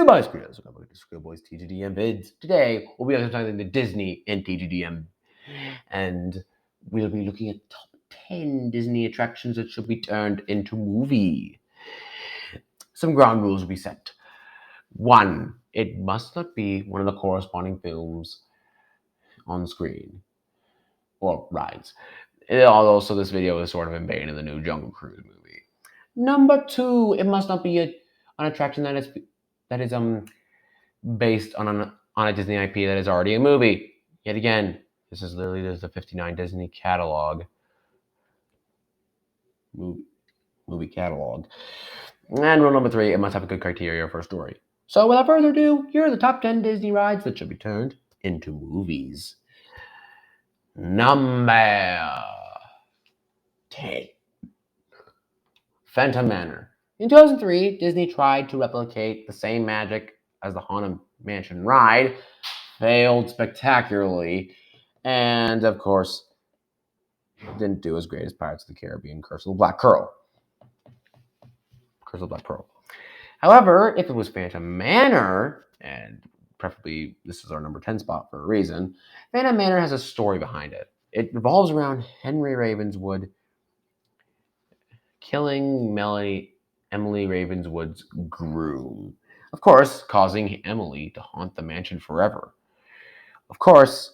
Goodbye, Screwboys. Welcome to Screwboys TGDM Vids. Today, we'll be talking to Disney and TGDM. And we'll be looking at top 10 Disney attractions that should be turned into movie. Some ground rules will be set. 1. It must not be one of the corresponding films on screen. Or rides. Also, this video is sort of embedded in the new Jungle Cruise movie. Number 2, it must not be an attraction that is based on a Disney IP that is already a movie. Yet again, this is literally the 59 Disney catalog. Movie catalog. And rule number 3, it must have a good criteria for a story. So without further ado, here are the top 10 Disney rides that should be turned into movies. Number 10. Phantom Manor. In 2003, Disney tried to replicate the same magic as the Haunted Mansion ride, failed spectacularly, and of course, didn't do as great as Pirates of the Caribbean Curse of the Black Pearl. However, if it was Phantom Manor, and preferably this is our number 10 spot for a reason, Phantom Manor has a story behind it. It revolves around Henry Ravenswood killing Emily Ravenswood's groom, of course, causing Emily to haunt the mansion forever. Of course,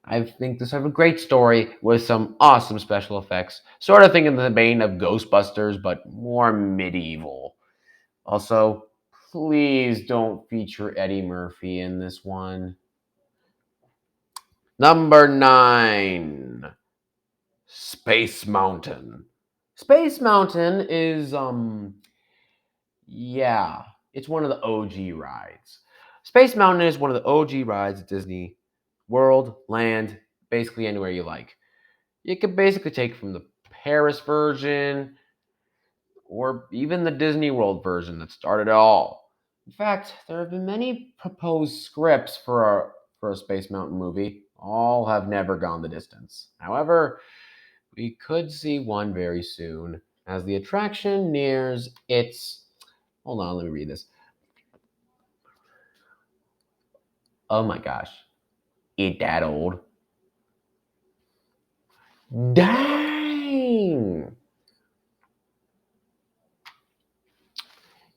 I think this is a great story with some awesome special effects, sort of think in the vein of Ghostbusters, but more medieval. Also, please don't feature Eddie Murphy in this one. Number 9, Space Mountain. Space Mountain is, it's one of the OG rides. Space Mountain is one of the OG rides at Disney World, Land, basically anywhere you like. You could basically take from the Paris version or even the Disney World version that started it all. In fact, there have been many proposed scripts for a Space Mountain movie. All have never gone the distance. However, we could see one very soon as the attraction nears its... Hold on, let me read this. Oh my gosh. It that old? Dang!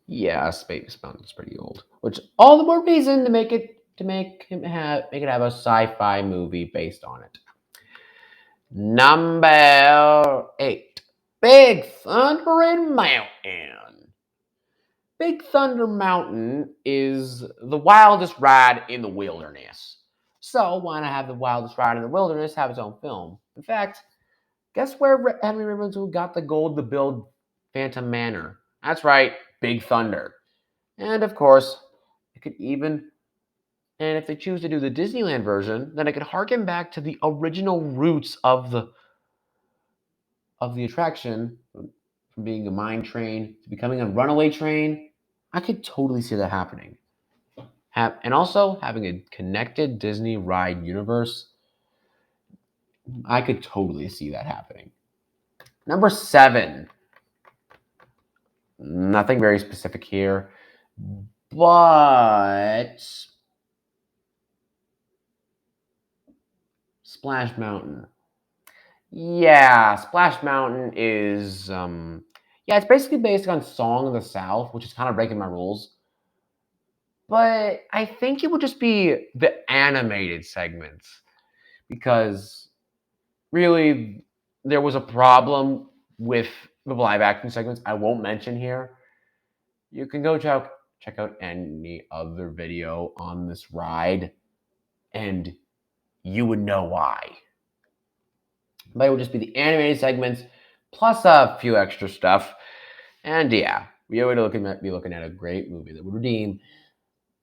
Yeah, Space Mountain's pretty old. Which all the more reason to make it have a sci-fi movie based on it. Number 8. Big Thunder Mountain. Big Thunder Mountain is the wildest ride in the wilderness. So why not have the wildest ride in the wilderness have its own film? In fact, guess where Henry Ravenswood got the gold to build Phantom Manor? That's right, Big Thunder. And of course, it could even, and if they choose to do the Disneyland version, then it could harken back to the original roots of the attraction, from being a mine train to becoming a runaway train. I could totally see that happening. And also having a connected Disney ride universe, I could totally see that happening. Number 7. Nothing very specific here, but Splash Mountain. Yeah, Splash Mountain is, it's basically based on Song of the South, which is kind of breaking my rules. But I think it would just be the animated segments, because really there was a problem with the live action segments I won't mention here. You can go check out any other video on this ride, and you would know why. But it would just be the animated segments plus a few extra stuff. And yeah, we would be looking at a great movie that would redeem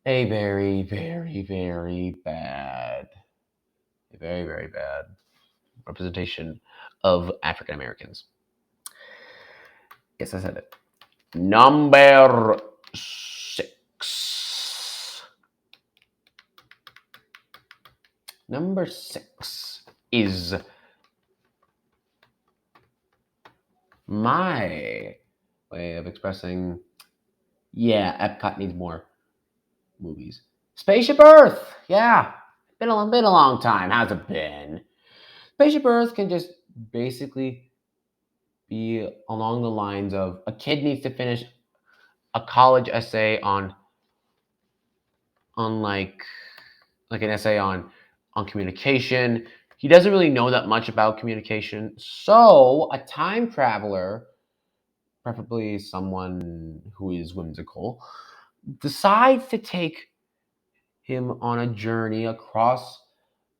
a very, very, very bad representation of African Americans. Yes, I said it. Number 6. Number 6 is my way of expressing Yeah, Epcot needs more movies. Spaceship Earth. Yeah, been a long time. How's it been? Spaceship Earth can just basically be along the lines of a kid needs to finish a college essay on like an essay on communication. He doesn't really know that much about communication. So a time traveler, preferably someone who is whimsical, decides to take him on a journey across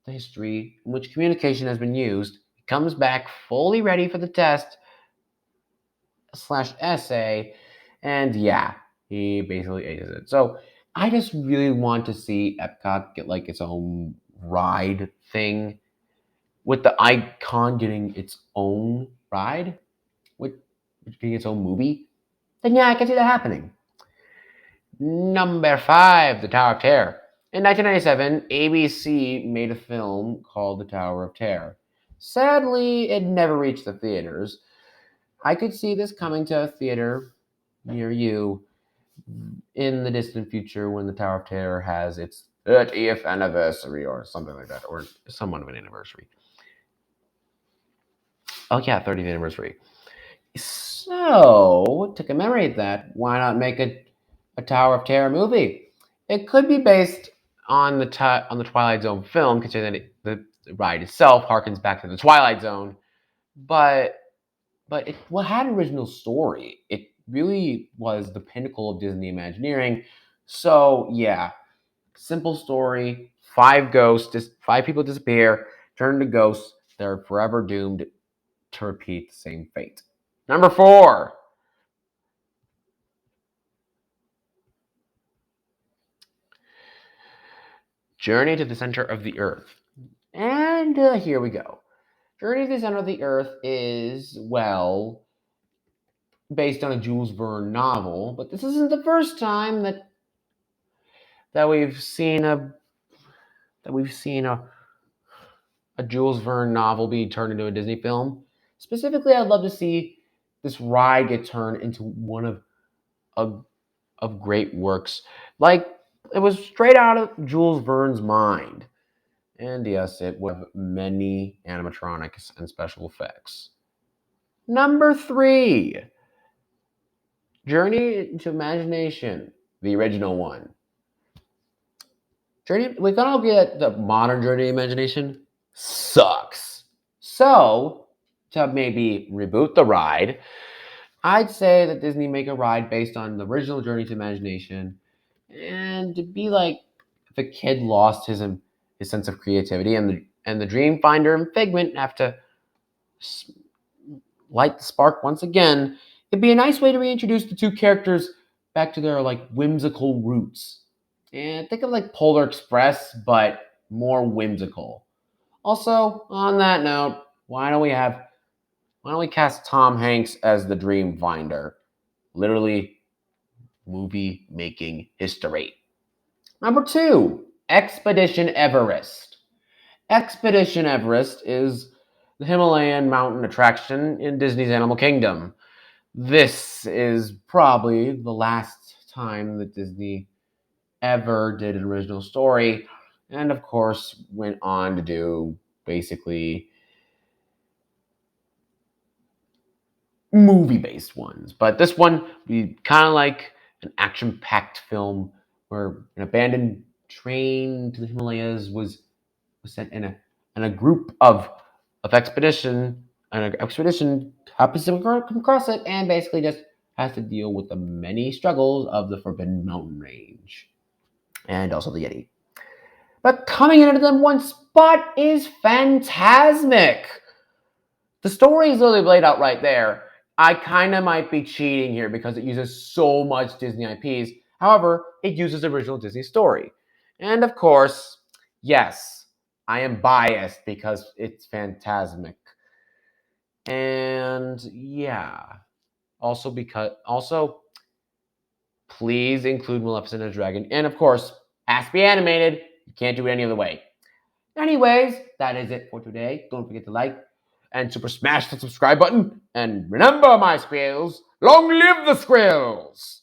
the history in which communication has been used. He comes back fully ready for the test slash essay, and yeah, he basically aces it. So I just really want to see Epcot get like its own ride thing with the icon getting its own ride, with getting its own movie. Then yeah, I can see that happening. Number five, The Tower of Terror. In 1997, ABC made a film called The Tower of Terror. Sadly, it never reached the theaters. I could see this coming to a theater near you in the distant future when the Tower of Terror has its 30th anniversary or something like that, or somewhat of an anniversary. Oh, yeah, 30th anniversary. So, to commemorate that, why not make a Tower of Terror movie? It could be based on on the Twilight Zone film, considering that the ride itself harkens back to the Twilight Zone, but it had an original story. It really was the pinnacle of Disney Imagineering. So yeah, simple story. Five ghosts, five people disappear, turn to ghosts. They're forever doomed to repeat the same fate. Number four, Journey to the Center of the Earth. And here we go. Journey to the Center of the Earth is, well, based on a Jules Verne novel, but this isn't the first time that we've seen a Jules Verne novel be turned into a Disney film. Specifically, I'd love to see this ride get turned into one of, of great works. Like it was straight out of Jules Verne's mind. And yes, it would have many animatronics and special effects. Number three, Journey into Imagination, the original one. Journey, we can all get the modern Journey to Imagination sucks. So, to maybe reboot the ride, I'd say that Disney make a ride based on the original Journey to Imagination, and to be like if a kid lost his sense of creativity, and the Dream Finder and Figment have to light the spark once again. It'd be a nice way to reintroduce the two characters back to their like whimsical roots. And think of like Polar Express, but more whimsical. Also, on that note, why don't we cast Tom Hanks as the Dream Finder? Literally movie making history. Number two, Expedition Everest. Expedition Everest is the Himalayan mountain attraction in Disney's Animal Kingdom. This is probably the last time that Disney ever did an original story, and of course went on to do basically movie based ones. But this one, we kind of like an action packed film where an abandoned train to the Himalayas was sent in a group of expedition, and an expedition happens to come across it and basically just has to deal with the many struggles of the Forbidden Mountain Range and also the Yeti. But coming in at the one spot is Phantasmic. The story is literally laid out right there. I kind of might be cheating here because it uses so much Disney IPs. However, it uses the original Disney story. And of course, yes, I am biased because it's Phantasmic. And yeah, also please include Maleficent as Dragon. And of course, has to be animated. You can't do it any other way. Anyways, that is it for today. Don't forget to like and super smash the subscribe button. And remember, my squirrels, long live the squirrels!